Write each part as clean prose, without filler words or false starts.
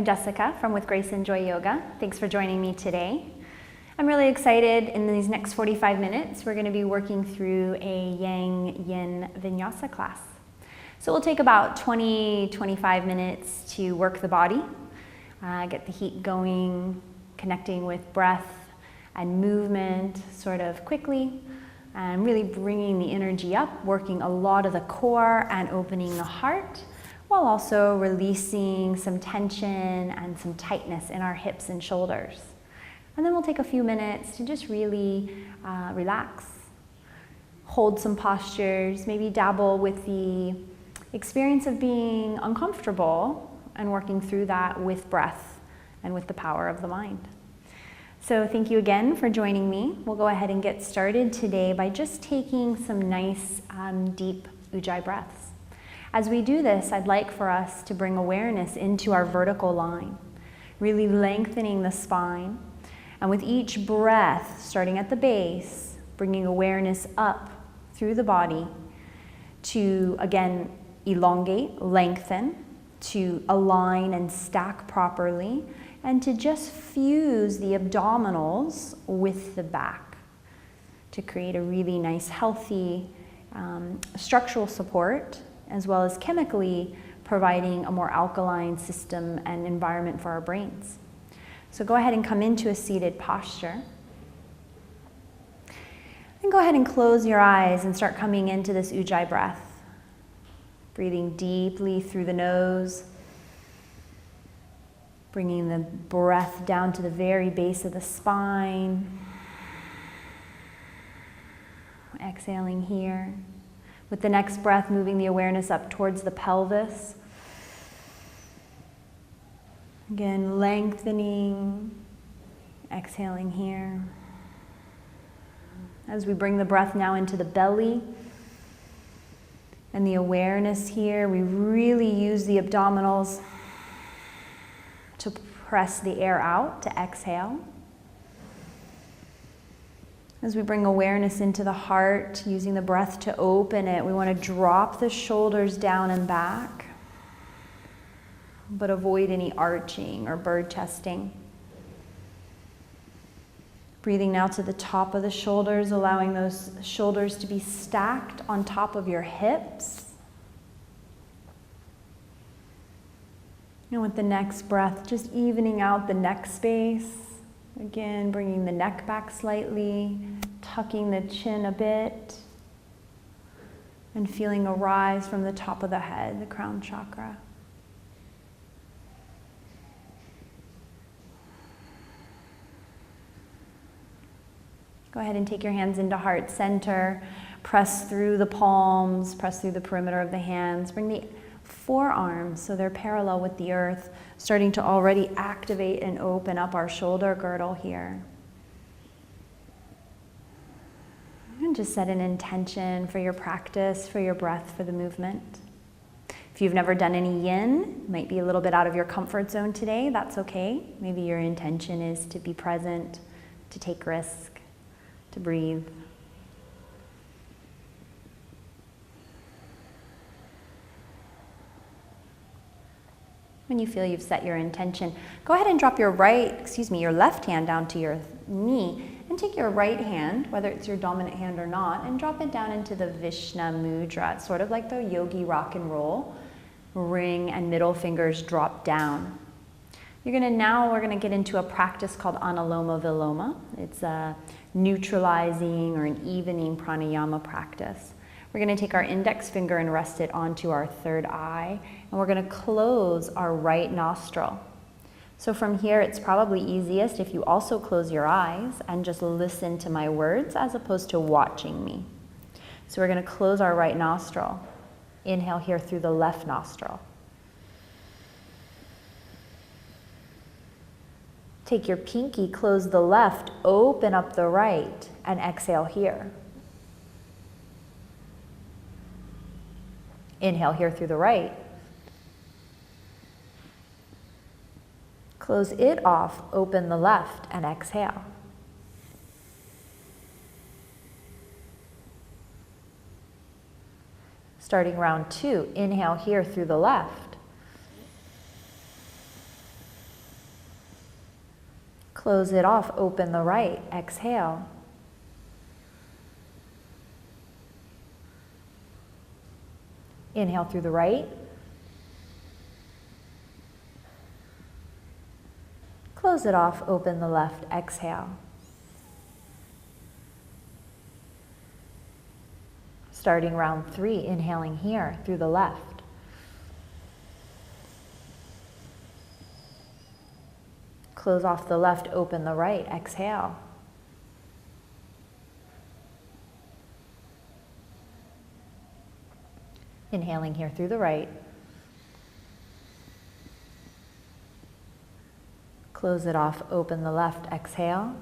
Jessyca from With Grace and Joy Yoga. Thanks for joining me today. I'm really excited. In these next 45 minutes, we're going to be working through a Yang Yin Vinyasa class. So we'll take about 20-25 minutes to work the body, get the heat going, connecting with breath and movement sort of quickly, and really bringing the energy up, working a lot of the core and opening the heart, while also releasing some tension and some tightness in our hips and shoulders. And then we'll take a few minutes to just really relax, hold some postures, maybe dabble with the experience of being uncomfortable and working through that with breath and with the power of the mind. So thank you again for joining me. We'll go ahead and get started today by just taking some nice deep Ujjayi breaths. As we do this, I'd like for us to bring awareness into our vertical line, really lengthening the spine. And with each breath, starting at the base, bringing awareness up through the body to, again, elongate, lengthen, to align and stack properly, and to just fuse the abdominals with the back to create a really nice, healthy structural support, as well as chemically providing a more alkaline system and environment for our brains. So go ahead and come into a seated posture. And go ahead and close your eyes and start coming into this Ujjayi breath. Breathing deeply through the nose, bringing the breath down to the very base of the spine. Exhaling here. With the next breath, moving the awareness up towards the pelvis. Again, lengthening, exhaling here. As we bring the breath now into the belly and the awareness here, we really use the abdominals to press the air out, to exhale. As we bring awareness into the heart, using the breath to open it, we want to drop the shoulders down and back, but avoid any arching or bird chesting. Breathing now to the top of the shoulders, allowing those shoulders to be stacked on top of your hips. And with the next breath, just evening out the neck space. Again, bringing the neck back slightly, tucking the chin a bit, and feeling a rise from the top of the head, the crown chakra. Go ahead and take your hands into heart center. Press through the palms, press through the perimeter of the hands. Bring the forearms so they're parallel with the earth, starting to already activate and open up our shoulder girdle here. And just set an intention for your practice, for your breath, for the movement. If you've never done any yin, might be a little bit out of your comfort zone today, that's okay. Maybe your intention is to be present, to take risk, to breathe. When you feel you've set your intention, go ahead and drop your left hand down to your knee, and take your right hand, whether it's your dominant hand or not, and drop it down into the Vishnu Mudra. It's sort of like the yogi rock and roll. Ring and middle fingers drop down. We're gonna get into a practice called Anuloma Viloma. It's a neutralizing or an evening pranayama practice. We're going to take our index finger and rest it onto our third eye, and we're going to close our right nostril. So from here, it's probably easiest if you also close your eyes and just listen to my words as opposed to watching me. So we're going to close our right nostril. Inhale here through the left nostril. Take your pinky, close the left, open up the right, and exhale here. Inhale here through the right. Close it off, open the left, and exhale. Starting round 2, inhale here through the left. Close it off, open the right, exhale. Inhale through the right. Close it off, open the left, exhale. Starting round 3, inhaling here through the left. Close off the left, open the right, exhale. Inhaling here through the right. Close it off, open the left, exhale.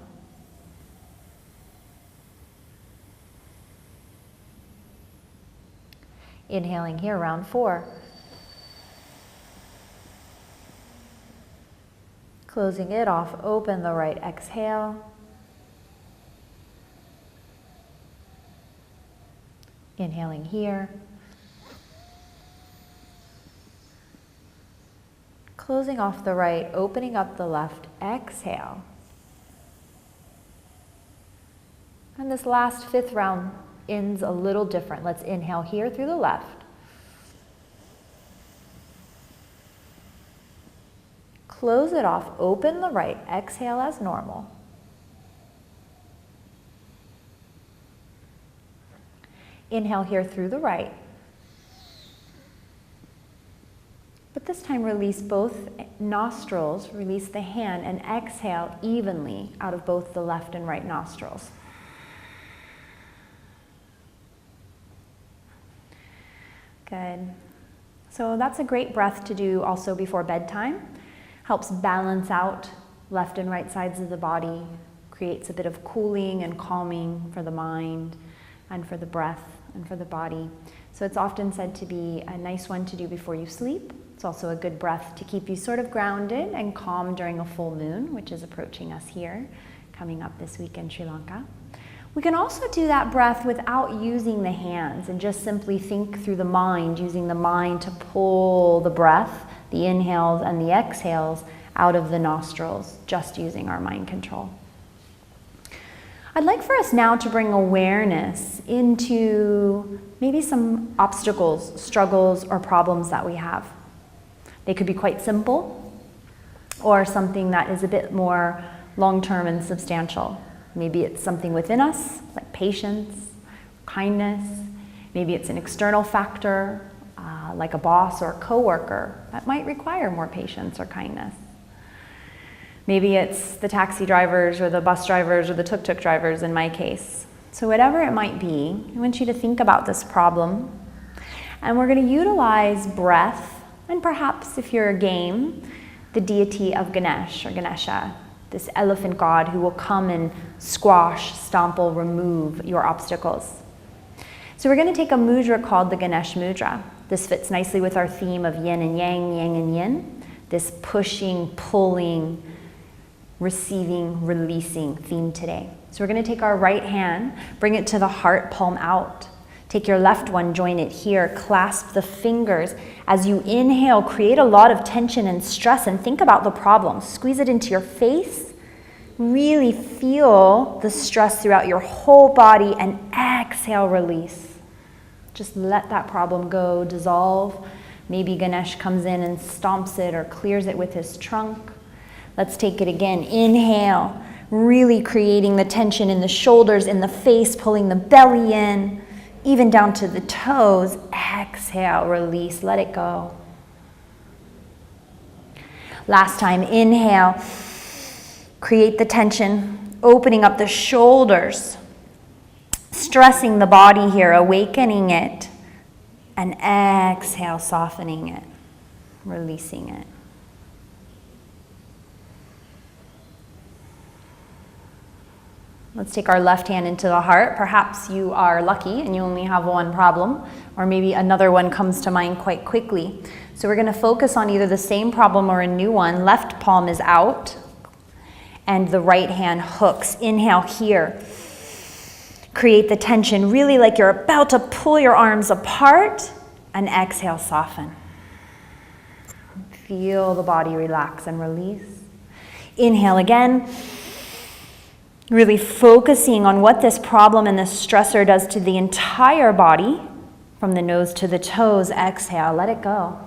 Inhaling here, round 4. Closing it off, open the right, exhale. Inhaling here. Closing off the right, opening up the left, exhale. And this last 5th round ends a little different. Let's inhale here through the left. Close it off, open the right, exhale as normal. Inhale here through the right. But this time release both nostrils, release the hand, and exhale evenly out of both the left and right nostrils. Good. So that's a great breath to do also before bedtime. Helps balance out left and right sides of the body, creates a bit of cooling and calming for the mind and for the breath and for the body. So it's often said to be a nice one to do before you sleep. It's also a good breath to keep you sort of grounded and calm during a full moon, which is approaching us here, coming up this week in Sri Lanka. We can also do that breath without using the hands and just simply think through the mind, using the mind to pull the breath, the inhales and the exhales out of the nostrils, just using our mind control. I'd like for us now to bring awareness into maybe some obstacles, struggles, or problems that we have. They could be quite simple or something that is a bit more long-term and substantial. Maybe it's something within us, like patience, kindness. Maybe it's an external factor, like a boss or a coworker that might require more patience or kindness. Maybe it's the taxi drivers or the bus drivers or the tuk-tuk drivers in my case. So whatever it might be, I want you to think about this problem. And we're going to utilize breath, and perhaps if you're a game, the deity of Ganesh or Ganesha, this elephant god who will come and squash, stomple, remove your obstacles. So we're going to take a mudra called the Ganesh mudra. This fits nicely with our theme of yin and yang, yang and yin. This pushing, pulling, receiving, releasing theme today. So we're going to take our right hand, bring it to the heart, palm out. Take your left one, join it here, clasp the fingers. As you inhale, create a lot of tension and stress and think about the problem. Squeeze it into your face. Really feel the stress throughout your whole body and exhale, release. Just let that problem go, dissolve. Maybe Ganesh comes in and stomps it or clears it with his trunk. Let's take it again. Inhale, really creating the tension in the shoulders, in the face, pulling the belly in, even down to the toes. Exhale, release, let it go. Last time, inhale, create the tension, opening up the shoulders, stressing the body here, awakening it, and exhale, softening it, releasing it. Let's take our left hand into the heart. Perhaps you are lucky and you only have one problem, or maybe another one comes to mind quite quickly. So we're going to focus on either the same problem or a new one. Left palm is out and the right hand hooks. Inhale here. Create the tension, really like you're about to pull your arms apart, and exhale, soften. Feel the body relax and release. Inhale again. Really focusing on what this problem and this stressor does to the entire body, from the nose to the toes. Exhale, let it go.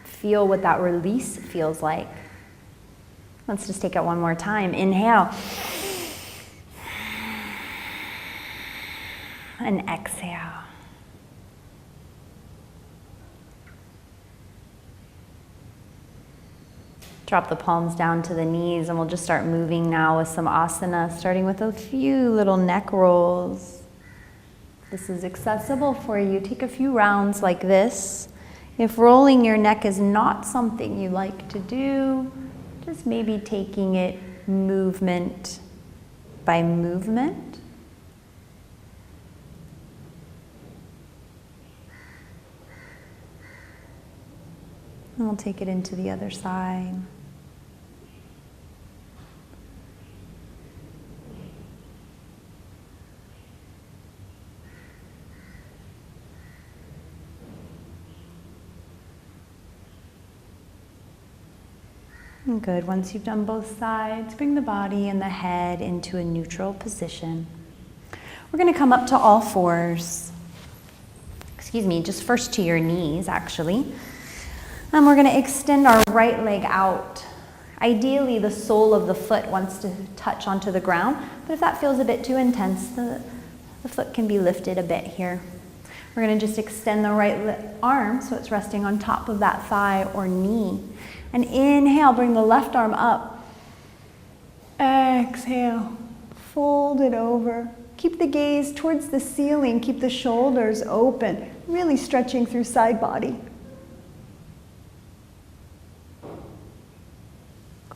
Feel what that release feels like. Let's just take it one more time. Inhale. And exhale. Drop the palms down to the knees, and we'll just start moving now with some asana, starting with a few little neck rolls. If this is accessible for you, take a few rounds like this. If rolling your neck is not something you like to do, just maybe taking it movement by movement. And we'll take it into the other side. Good. Once you've done both sides, bring the body and the head into a neutral position. We're going to come up to all fours. Excuse me, just first to your knees, actually. And we're going to extend our right leg out. Ideally, the sole of the foot wants to touch onto the ground, but if that feels a bit too intense, the foot can be lifted a bit here. We're going to just extend the right arm so it's resting on top of that thigh or knee. And inhale, bring the left arm up. Exhale, fold it over. Keep the gaze towards the ceiling. Keep the shoulders open, really stretching through side body.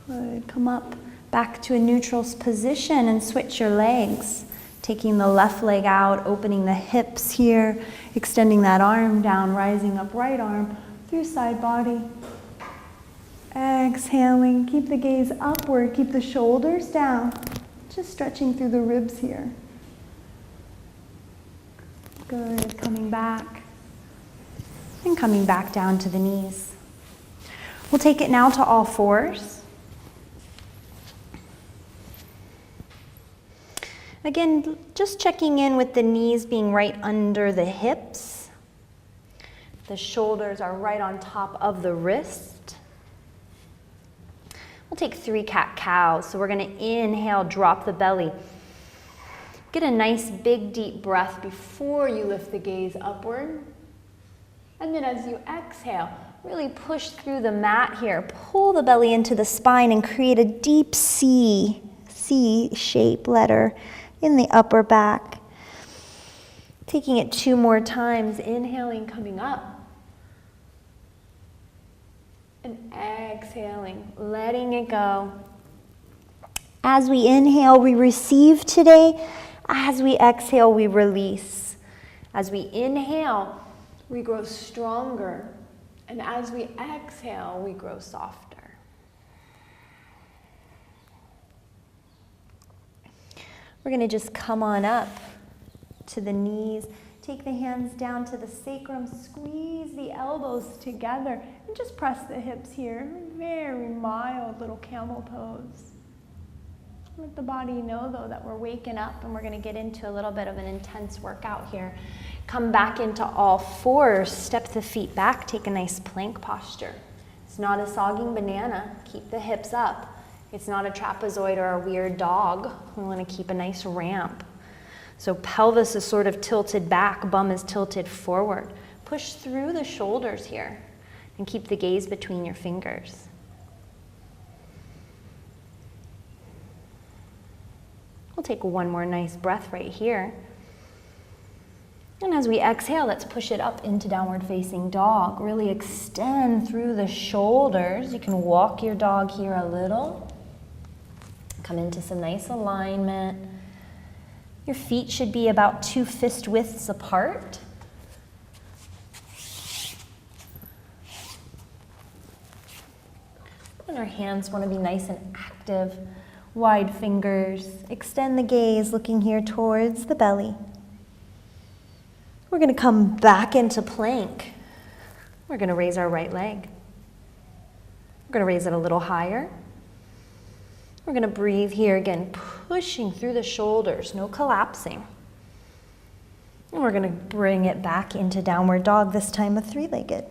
Good. Come up back to a neutral position and switch your legs. Taking the left leg out, opening the hips here, extending that arm down, rising up right arm through side body. Exhaling, keep the gaze upward, keep the shoulders down, just stretching through the ribs here. Good, coming back, and coming back down to the knees. We'll take it now to all fours. Again, just checking in with the knees being right under the hips. The shoulders are right on top of the wrists. We'll take 3 cat-cows. So we're going to inhale, drop the belly. Get a nice big deep breath before you lift the gaze upward. And then as you exhale, really push through the mat here. Pull the belly into the spine and create a deep C shape letter in the upper back. Taking it 2 more times. Inhaling, coming up. And exhaling, letting it go. As we inhale, we receive today. As we exhale, we release. As we inhale, we grow stronger. And as we exhale, we grow softer. We're going to just come on up to the knees. Take the hands down to the sacrum, squeeze the elbows together, and just press the hips here. Very mild little camel pose. Let the body know, though, that we're waking up and we're going to get into a little bit of an intense workout here. Come back into all fours, step the feet back, take a nice plank posture. It's not a sagging banana. Keep the hips up. It's not a trapezoid or a weird dog. We want to keep a nice ramp. So pelvis is sort of tilted back, bum is tilted forward. Push through the shoulders here and keep the gaze between your fingers. We'll take one more nice breath right here. And as we exhale, let's push it up into downward facing dog. Really extend through the shoulders. You can walk your dog here a little. Come into some nice alignment. Your feet should be about 2 fist widths apart. And our hands want to be nice and active. Wide fingers. Extend the gaze, looking here towards the belly. We're going to come back into plank. We're going to raise our right leg. We're going to raise it a little higher. We're going to breathe here again, pushing through the shoulders, no collapsing. And we're going to bring it back into downward dog, this time a three-legged.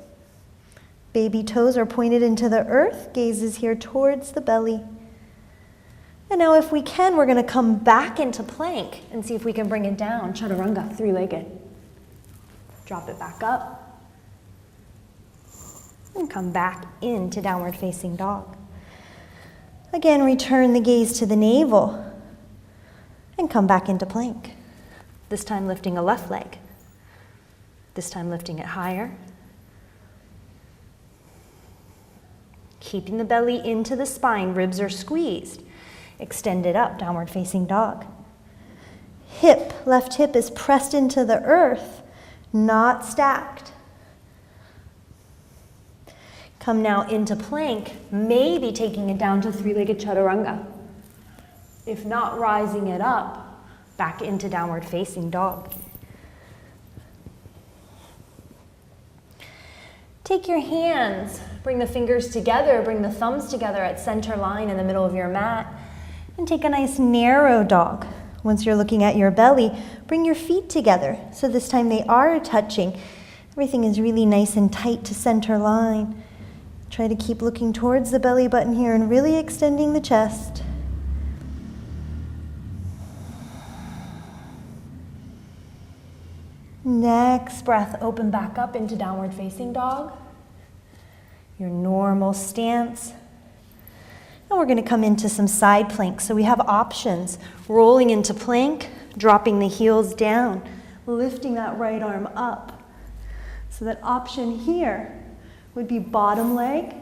Baby toes are pointed into the earth, gaze is here towards the belly. And now if we can, we're going to come back into plank and see if we can bring it down. Chaturanga, three-legged. Drop it back up. And come back into downward facing dog. Again, return the gaze to the navel and come back into plank. This time lifting a left leg. This time lifting it higher. Keeping the belly into the spine, ribs are squeezed. Extend it up, downward facing dog. Hip, left hip is pressed into the earth, not stacked. Come now into plank, maybe taking it down to three-legged chaturanga. If not, rising it up, back into downward facing dog. Take your hands, bring the fingers together, bring the thumbs together at center line in the middle of your mat, and take a nice narrow dog. Once you're looking at your belly, bring your feet together. So this time they are touching. Everything is really nice and tight to center line. Try to keep looking towards the belly button here and really extending the chest. Next breath, open back up into downward facing dog. Your normal stance. And we're going to come into some side planks. So we have options. Rolling into plank, dropping the heels down, lifting that right arm up. So that option here would be bottom leg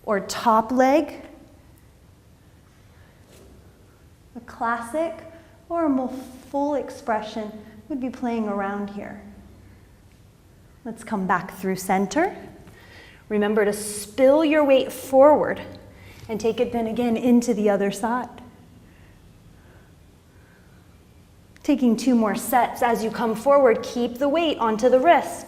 or top leg, a classic or a more full expression would be playing around here. Let's come back through center. Remember to spill your weight forward and take it then again into the other side. Taking 2 more sets. As you come forward, keep the weight onto the wrist.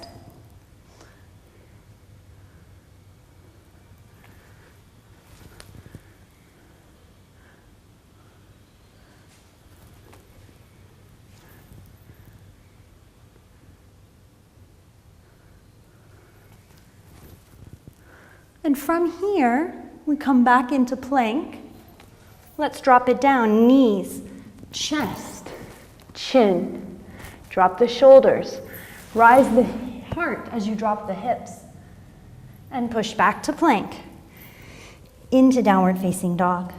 And from here, we come back into plank. Let's drop it down, knees, chest, chin. Drop the shoulders. Rise the heart as you drop the hips. And push back to plank. Into downward facing dog.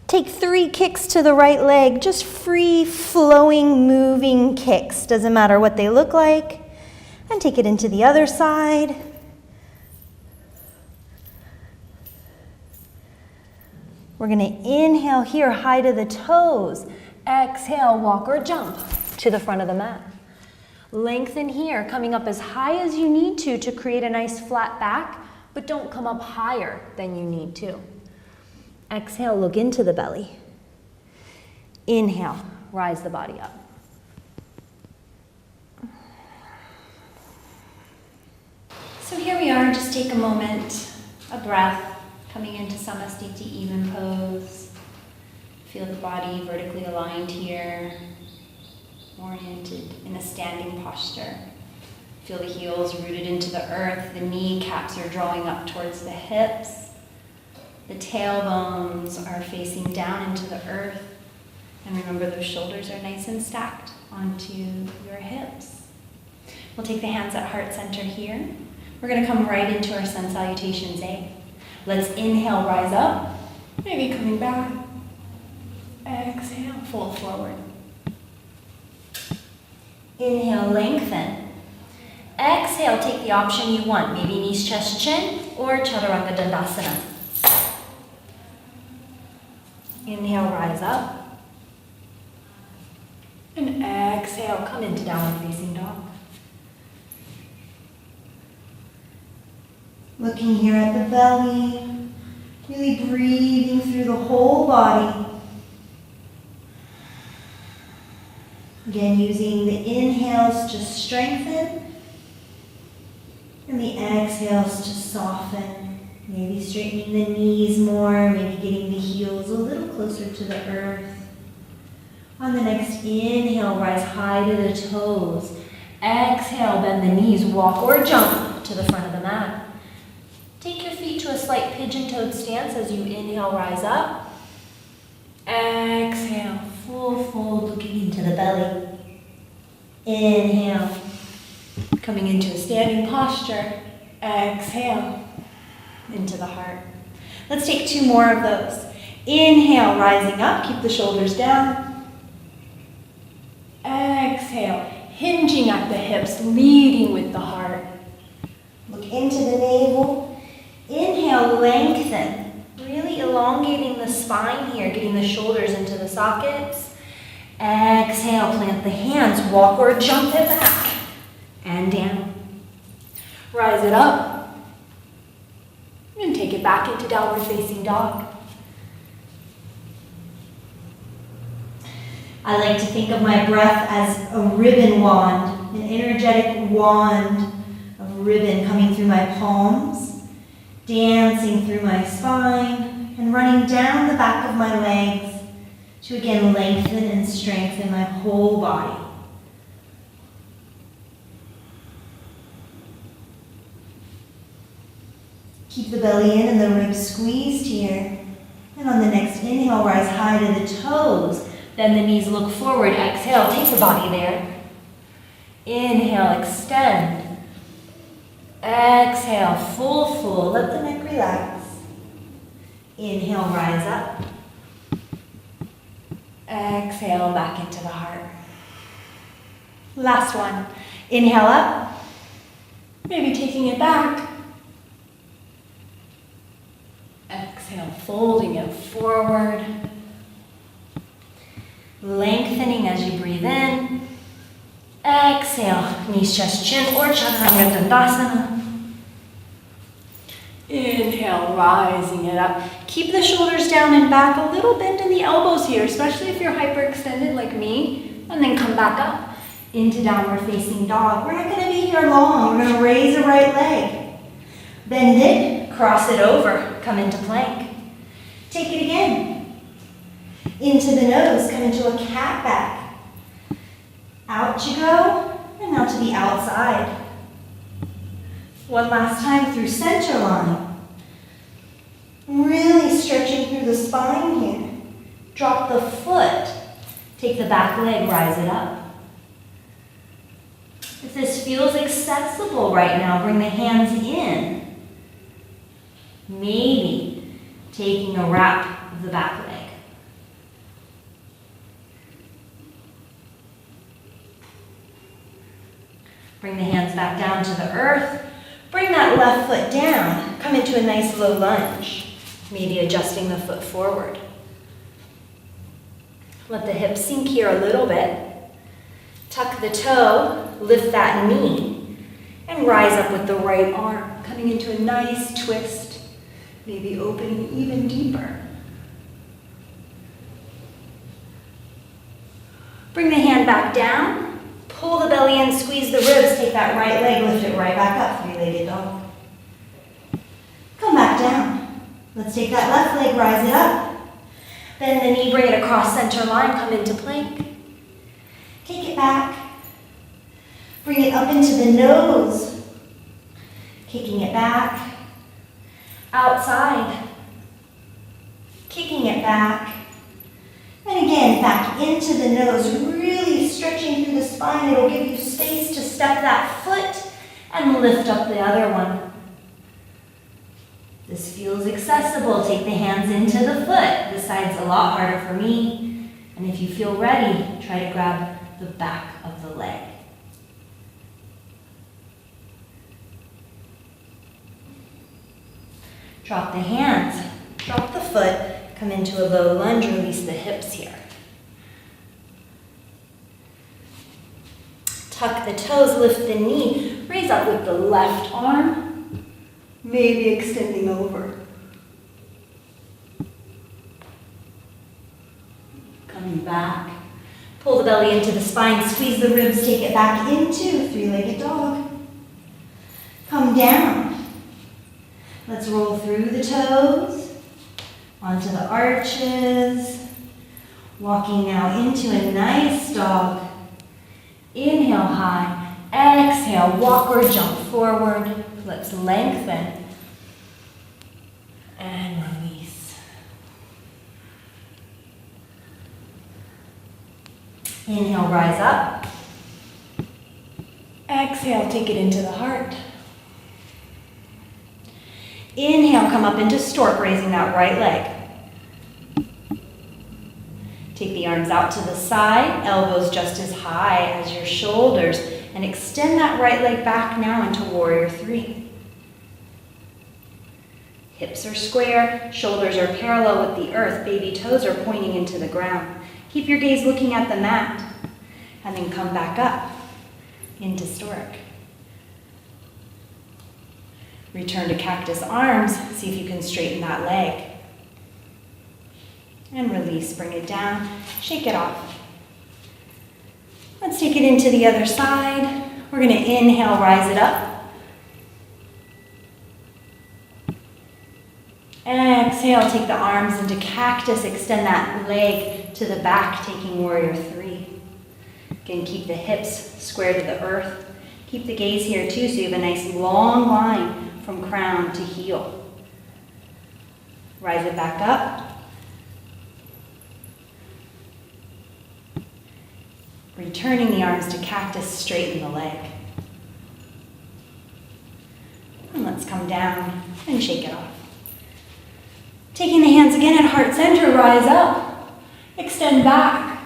Take 3 kicks to the right leg, just free flowing, moving kicks. Doesn't matter what they look like. And take it into the other side. We're going to inhale here, high to the toes. Exhale, walk or jump to the front of the mat. Lengthen here, coming up as high as you need to create a nice flat back, but don't come up higher than you need to. Exhale, look into the belly. Inhale, rise the body up. So here we are, just take a moment, a breath, coming into Samasthiti even pose. Feel the body vertically aligned here, oriented in a standing posture. Feel the heels rooted into the earth, the kneecaps are drawing up towards the hips. The tailbones are facing down into the earth. And remember, those shoulders are nice and stacked onto your hips. We'll take the hands at heart center here. We're going to come right into our sun salutations, Let's inhale, rise up. Maybe coming back. Exhale, fold forward. Inhale, lengthen. Exhale, take the option you want. Maybe knees, chest, chin, or Chaturanga Dandasana. Inhale, rise up. And exhale, come into downward facing dog. Looking here at the belly, really breathing through the whole body. Again, using the inhales to strengthen And the exhales to soften, maybe straightening the knees more, maybe getting the heels a little closer to the earth. On the next inhale, rise high to the toes. Exhale, bend the knees, walk or jump to the front of the mat. Take your feet to a slight pigeon-toed stance as you inhale, rise up. Exhale, full fold, looking into the belly. Inhale, coming into a standing posture. Exhale, into the heart. Let's take 2 more of those. Inhale, rising up, keep the shoulders down. Exhale, hinging at the hips, leading with the heart. Look into the navel. Inhale, lengthen, really elongating the spine here, getting the shoulders into the sockets. Exhale, plant the hands, walk or jump it back and down. Rise it up and take it back into downward facing dog. I like to think of my breath as a ribbon wand, an energetic wand of ribbon coming through my palms, dancing through my spine, and running down the back of my legs to again lengthen and strengthen my whole body. Keep the belly in and the ribs squeezed here. And on the next inhale, rise high to the toes. Then the knees look forward. Exhale, take the body there. Inhale, extend. Exhale, full fold. Let the neck relax. Inhale, rise up. Exhale, back into the heart. Last one. Inhale up. Maybe taking it back. Exhale, folding it forward. Lengthening as you breathe in. Exhale, knees, chest, chin, or chaturanga dandasana. Inhale, rising it up. Keep the shoulders down and back, a little bend in the elbows here, especially if you're hyperextended like me. And then come back up into downward facing dog. We're not going to be here long. We're going to raise the right leg. Bend it, cross it over, come into plank. Take it again. Into the nose, come into a cat back. Out you go, and now to the outside. One last time through center line. Really stretching through the spine here. Drop the foot. Take the back leg, rise it up. If this feels accessible right now, bring the hands in. Maybe taking a wrap of the back leg. Bring the hands back down to the earth. Bring that left foot down. Come into a nice low lunge. Maybe adjusting the foot forward. Let the hips sink here a little bit. Tuck the toe, lift that knee, and rise up with the right arm, coming into a nice twist, maybe opening even deeper. Bring the hand back down. Pull the belly in, squeeze the ribs, take that right leg, lift it right back up, three-legged dog. Come back down. Let's take that left leg, rise it up. Bend the knee, bring it across center line, come into plank. Take it back. Bring it up into the nose. Kicking it back. Outside. Kicking it back. And again, back into the nose, really stretching through the spine. It'll give you space to step that foot and lift up the other one. This feels accessible. Take the hands into the foot. This side's a lot harder for me. And if you feel ready, try to grab the back of the leg. Drop the hands, drop the foot, come into a low lunge, release the hips here. Tuck the toes, lift the knee, raise up with the left arm, maybe extending over. Coming back. Pull the belly into the spine, squeeze the ribs, take it back into three-legged dog. Come come down. Let's roll through the toes, onto the arches. Walking now into a nice dog. Inhale high, exhale, walk or jump forward. Let's lengthen and release. Inhale, rise up. Exhale, take it into the heart. Inhale, come up into stork, raising that right leg. Take the arms out to the side, elbows just as high as your shoulders, and extend that right leg back now into warrior three. Hips are square, shoulders are parallel with the earth, baby toes are pointing into the ground. Keep your gaze looking at the mat, and then come back up into stork. Return to cactus arms, see if you can straighten that leg. And release, bring it down, shake it off. Let's take it into the other side. We're gonna inhale, rise it up. Exhale, take the arms into cactus, extend that leg to the back, taking warrior three. Again, keep the hips square to the earth. Keep the gaze here too, so you have a nice long line from crown to heel. Rise it back up. Returning the arms to cactus, straighten the leg. And let's come down and shake it off. Taking the hands again at heart center, rise up. Extend back.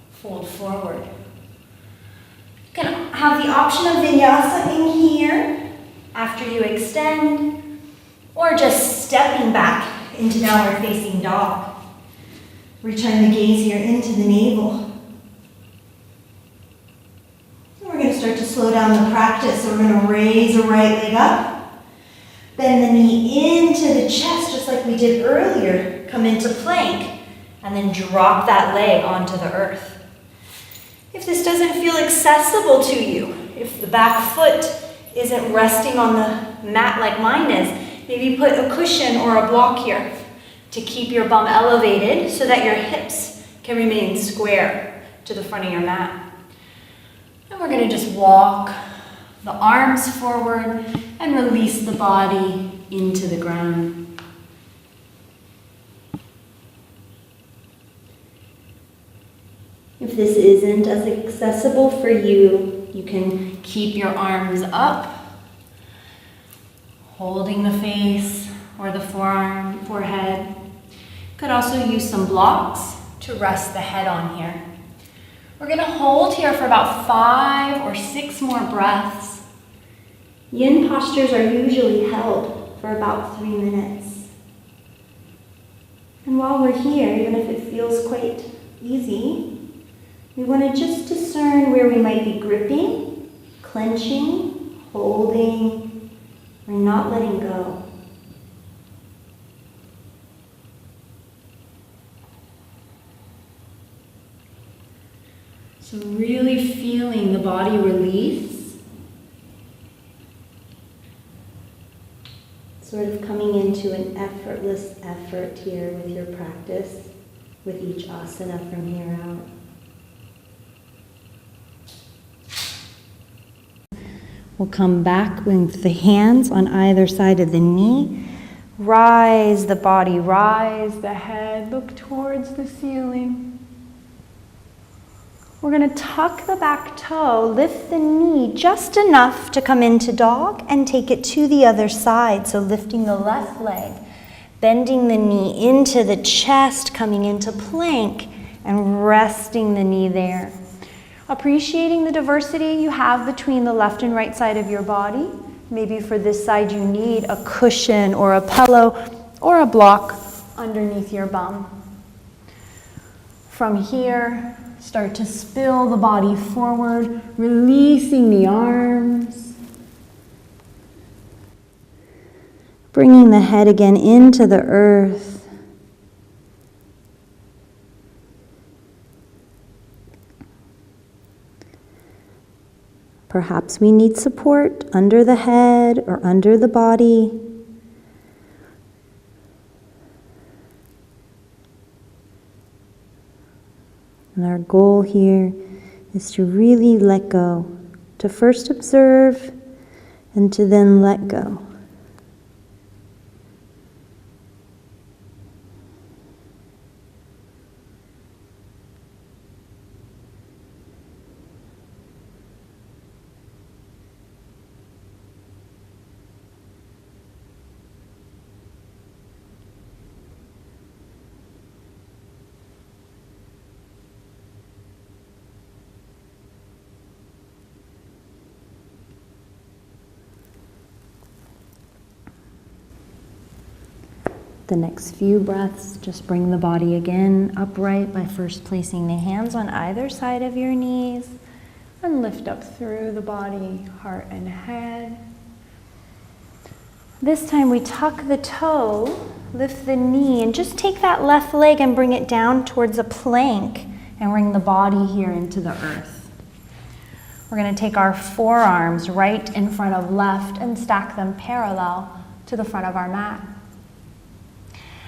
Fold forward. You can have the option of vinyasa in here after you extend, or just stepping back into downward facing dog. Return the gaze here into the navel. And we're going to start to slow down the practice. So we're going to raise a right leg up, bend the knee into the chest just like we did earlier. Come into plank, and then drop that leg onto the earth. If this doesn't feel accessible to you, if the back foot isn't resting on the mat like mine is, maybe put a cushion or a block here to keep your bum elevated so that your hips can remain square to the front of your mat. And we're going to just walk the arms forward and release the body into the ground. If this isn't as accessible for you, you can keep your arms up, holding the face or the forehead. Could also use some blocks to rest the head on here. We're going to hold here for about 5 or 6 more breaths. Yin postures are usually held for about 3 minutes. And while we're here, even if it feels quite easy, we want to just discern where we might be gripping, clenching, holding, or not letting go. So really feeling the body release. Sort of coming into an effortless effort here with your practice, with each asana from here out. We'll come back with the hands on either side of the knee. Rise the body, rise the head, look towards the ceiling. We're going to tuck the back toe, lift the knee just enough to come into dog and take it to the other side. So lifting the left leg, bending the knee into the chest, coming into plank and resting the knee there. Appreciating the diversity you have between the left and right side of your body. Maybe for this side you need a cushion or a pillow or a block underneath your bum. From here, start to spill the body forward, releasing the arms. Bringing the head again into the earth. Perhaps we need support under the head or under the body. And our goal here is to really let go, to first observe and to then let go. The next few breaths, just bring the body again upright by first placing the hands on either side of your knees and lift up through the body, heart and head. This time we tuck the toe, lift the knee, and just take that left leg and bring it down towards a plank and bring the body here into the earth. We're going to take our forearms right in front of left and stack them parallel to the front of our mat.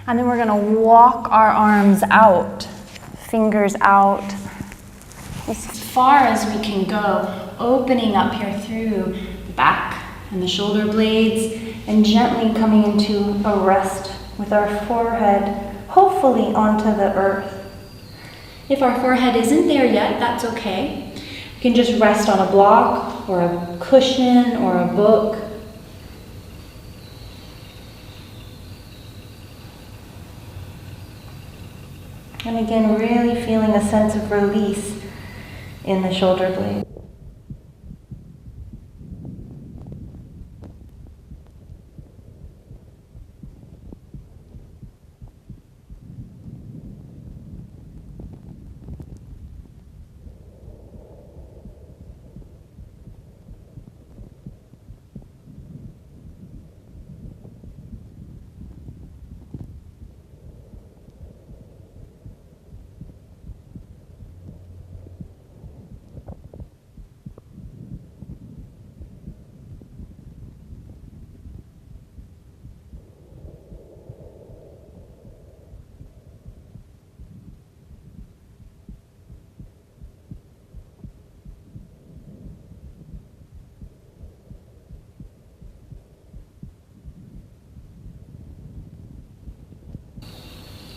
And then we're going to walk our arms out, fingers out, as far as we can go, opening up here through the back and the shoulder blades, and gently coming into a rest with our forehead, hopefully onto the earth. If our forehead isn't there yet, that's okay. You can just rest on a block or a cushion or a book. And again, really feeling a sense of release in the shoulder blade.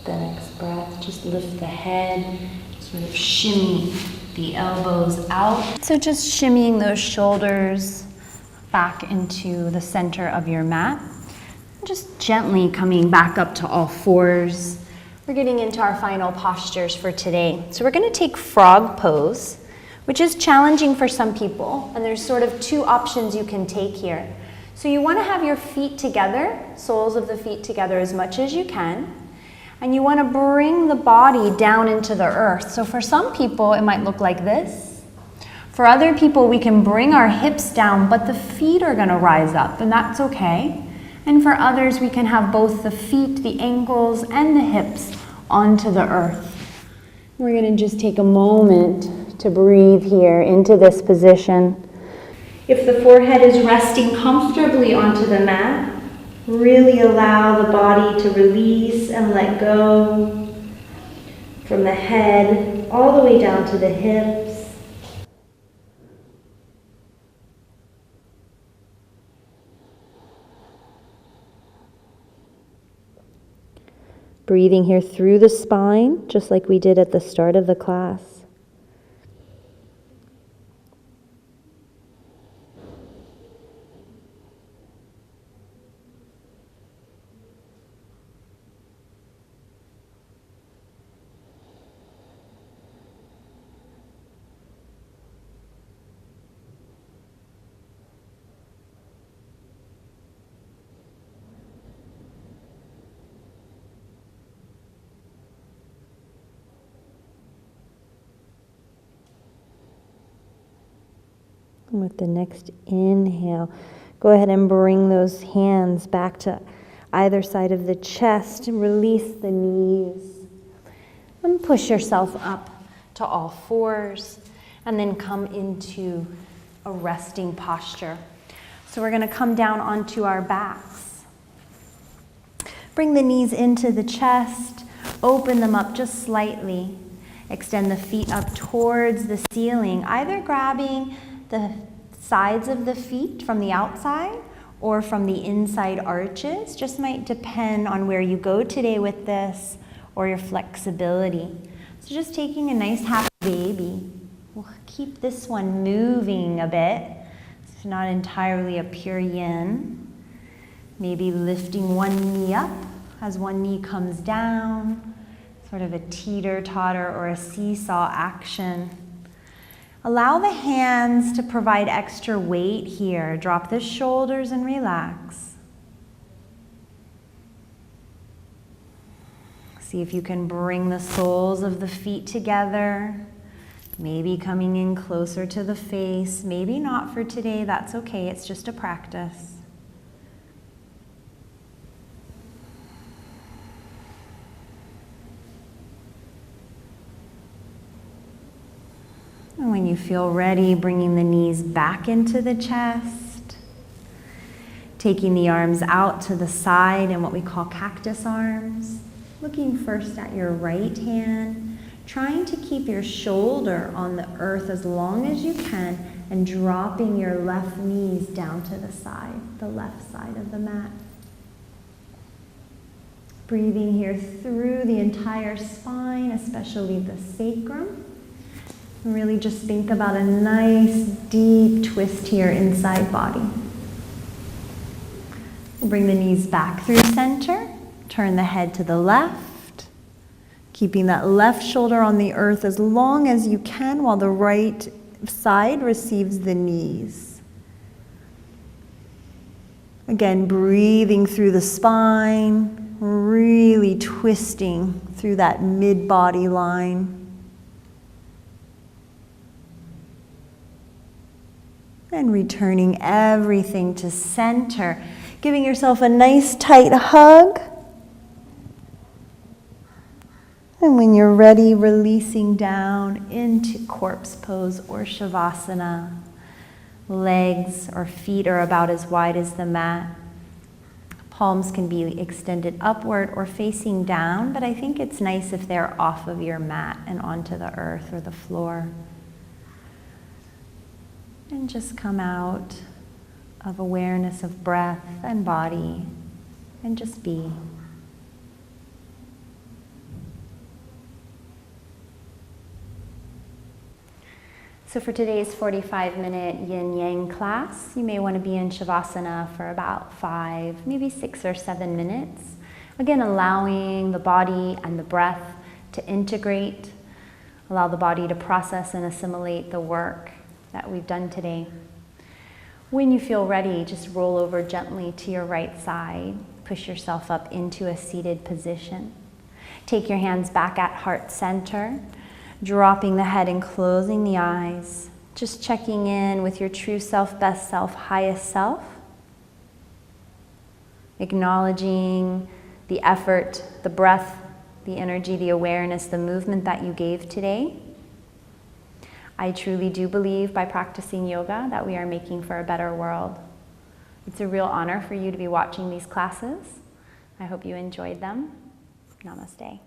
The next breath, just lift the head, sort of shimmy the elbows out. So just shimmying those shoulders back into the center of your mat. Just gently coming back up to all fours. We're getting into our final postures for today. So we're going to take frog pose, which is challenging for some people. And there's sort of two options you can take here. So you want to have your feet together, soles of the feet together as much as you can. And you want to bring the body down into the earth. So for some people, it might look like this. For other people, we can bring our hips down, but the feet are going to rise up, and that's okay. And for others, we can have both the feet, the ankles, and the hips onto the earth. We're going to just take a moment to breathe here into this position. If the forehead is resting comfortably onto the mat, really allow the body to release and let go from the head all the way down to the hips. Breathing here through the spine, just like we did at the start of the class. With the next inhale, go ahead and bring those hands back to either side of the chest. Release the knees. And push yourself up to all fours. And then come into a resting posture. So we're going to come down onto our backs. Bring the knees into the chest, open them up just slightly. Extend the feet up towards the ceiling, either grabbing the sides of the feet from the outside or from the inside arches. Just might depend on where you go today with this or your flexibility. So just taking a nice half baby. We'll keep this one moving a bit. It's not entirely a pure yin. Maybe lifting one knee up as one knee comes down, sort of a teeter-totter or a seesaw action. Allow the hands to provide extra weight here. Drop the shoulders and relax. See if you can bring the soles of the feet together. Maybe coming in closer to the face. Maybe not for today, that's okay. It's just a practice. And when you feel ready, bringing the knees back into the chest, taking the arms out to the side in what we call cactus arms, looking first at your right hand, trying to keep your shoulder on the earth as long as you can, and dropping your left knees down to the side, the left side of the mat. Breathing here through the entire spine, especially the sacrum. And really just think about a nice deep twist here inside body. We'll bring the knees back through center. Turn the head to the left. Keeping that left shoulder on the earth as long as you can while the right side receives the knees. Again, breathing through the spine, really twisting through that mid-body line. And returning everything to center. Giving yourself a nice tight hug. And when you're ready, releasing down into corpse pose or shavasana. Legs or feet are about as wide as the mat. Palms can be extended upward or facing down, but I think it's nice if they're off of your mat and onto the earth or the floor. And just come out of awareness of breath and body and just be. So for today's 45-minute Yin Yang class, you may want to be in Shavasana for about 5, maybe 6 or 7 minutes. Again, allowing the body and the breath to integrate, allow the body to process and assimilate the work that we've done today. When you feel ready, just roll over gently to your right side. Push yourself up into a seated position. Take your hands back at heart center, dropping the head and closing the eyes. Just checking in with your true self, best self, highest self. Acknowledging the effort, the breath, the energy, the awareness, the movement that you gave today. I truly do believe by practicing yoga that we are making for a better world. It's a real honor for you to be watching these classes. I hope you enjoyed them. Namaste.